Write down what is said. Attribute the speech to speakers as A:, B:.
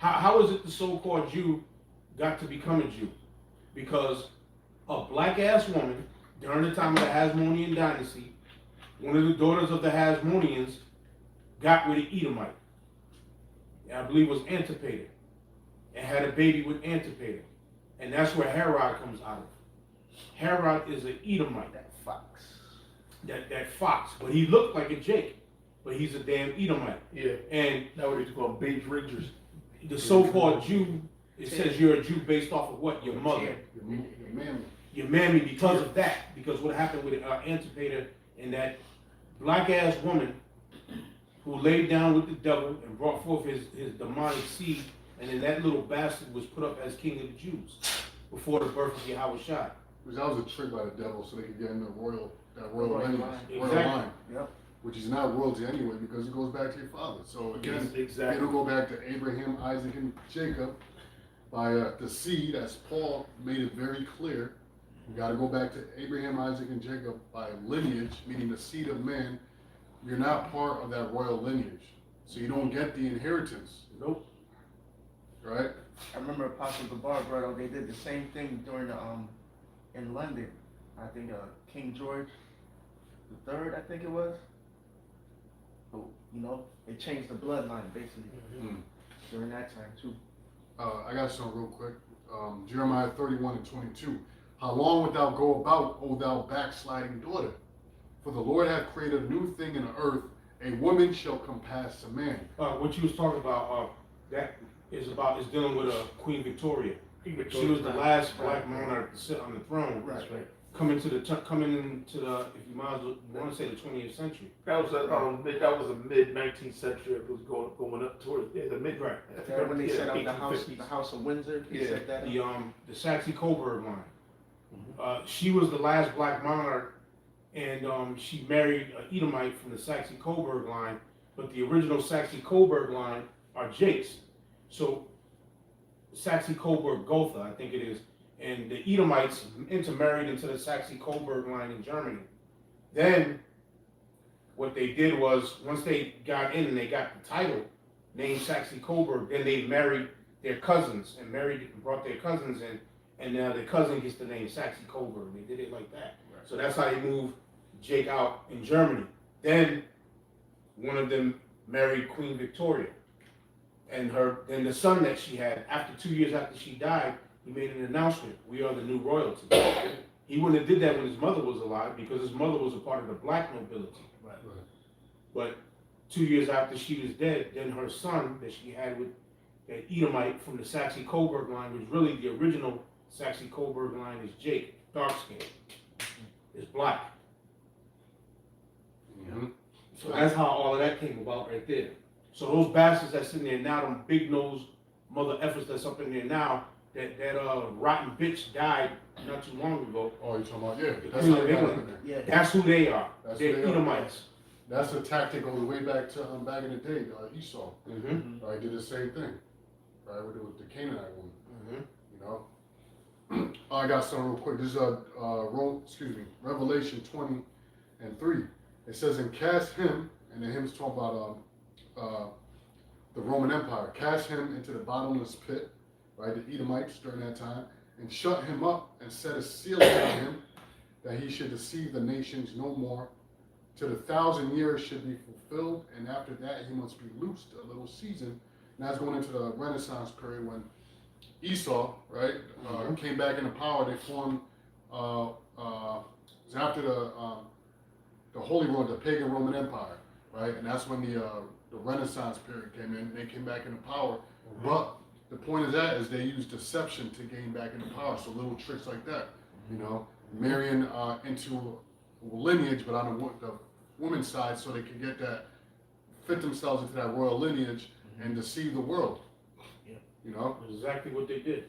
A: How is it the so-called Jew got to become a Jew? Because a black-ass woman, during the time of the Hasmonean dynasty, one of the daughters of the Hasmoneans got with an Edomite. I believe it was Antipater. And had a baby with Antipater. And that's where Herod comes out of. Herod is an Edomite.
B: That fox.
A: That fox. But he looked like a Jake. But he's a damn Edomite.
C: Yeah.
A: And
C: now what do you call them? Beige Rangers.
A: The so-called Jew, it says you're a Jew based off of what? Your mother.
B: Your mammy.
A: Your mammy, because of that. Because what happened with Antipater and that black-ass woman who laid down with the devil and brought forth his demonic seed, and then that little bastard was put up as king of the Jews before the birth of Yahweh Shai.
D: Because that was a trick by the devil so they could get in the royal lineage, royal
A: Exactly.
D: line.
B: Yep.
D: Which is not royalty anyway because it goes back to your father. So again,
C: Exactly.
D: it'll go back to Abraham, Isaac, and Jacob by the seed, as Paul made it very clear. You got to go back to Abraham, Isaac, and Jacob by lineage, meaning the seed of man. You're not part of that royal lineage, so you don't get the inheritance.
A: Nope.
D: Right?
B: I remember Apostle Gabar brought out, they did the same thing during the in London. I think King George the III, I think it was. But, you know, it changed the bloodline basically during that time too.
D: I got some real quick. Jeremiah 31 and 22. How long wilt thou go about, O thou backsliding daughter? For the Lord hath created a new thing in the earth. A woman shall compass a man.
A: What you was talking about, that is dealing with Queen Victoria. She was the last black monarch to sit on the throne.
B: Right.
C: Right.
A: Coming into the, if you might as well want to say the 20th century.
C: That was a mid 19th century. It was going up towards the mid.
A: Right.
B: That when they set up the
C: 1850s.
B: house of Windsor, they set that up.
A: The Saxe-Coburg line. She was the last black monarch, and she married an Edomite from the Saxe-Coburg line. But the original Saxe-Coburg line are Jakes. So Saxe-Coburg Gotha, I think it is. And the Edomites intermarried into the Saxe-Coburg line in Germany. Then what they did was, once they got in and they got the title, named Saxe-Coburg, then they married their cousins and brought their cousins in, and now the cousin gets the name Saxe-Coburg. They did it like that. Right. So that's how they moved Jake out in Germany. Then one of them married Queen Victoria. And then the son that she had, after 2 years after she died, he made an announcement: we are the new royalty. He wouldn't have did that when his mother was alive because his mother was a part of the black nobility.
D: Right.
A: But 2 years after she was dead, then her son that she had with that Edomite from the Saxe-Coburg line, which really the original Saxe-Coburg line is Jake, dark skin, is black. So that's how all of that came about right there. So those bastards that's in there now, them big nosed mother effers that's up in there now, that rotten bitch died not too long ago.
D: Oh, you're talking about, yeah.
A: The
D: That's
A: Queen
D: how
A: of
D: they got
A: England.
D: up in there.
B: Yeah.
A: That's who they are.
D: That's who
A: They're
D: they are.
A: Edomites.
D: That's a tactic goes way back to back in the day, Esau.
A: Mm-hmm.
D: Right, did the same thing. Right, with the Canaanite woman.
A: Mm-hmm.
D: You know. I got some real quick. This is Revelation 20 and 3. It says, "And cast him," and the hymn's talking about the Roman Empire. "Cast him into the bottomless pit," right? The Edomites during that time, "and shut him up and set a seal upon him, that he should deceive the nations no more. Till the 1,000 years should be fulfilled, and after that he must be loosed a little season." And that's going into the Renaissance period when Esau, right, came back into power. They formed, it was after the Holy Roman, the pagan Roman Empire, right? And that's when the Renaissance period came in. They came back into power. But the point of that is they used deception to gain back into power. So little tricks like that, you know, marrying into lineage, but on the woman's side, so they can get that, fit themselves into that royal lineage and deceive the world.
A: Yeah.
D: You know?
A: That's exactly what they did.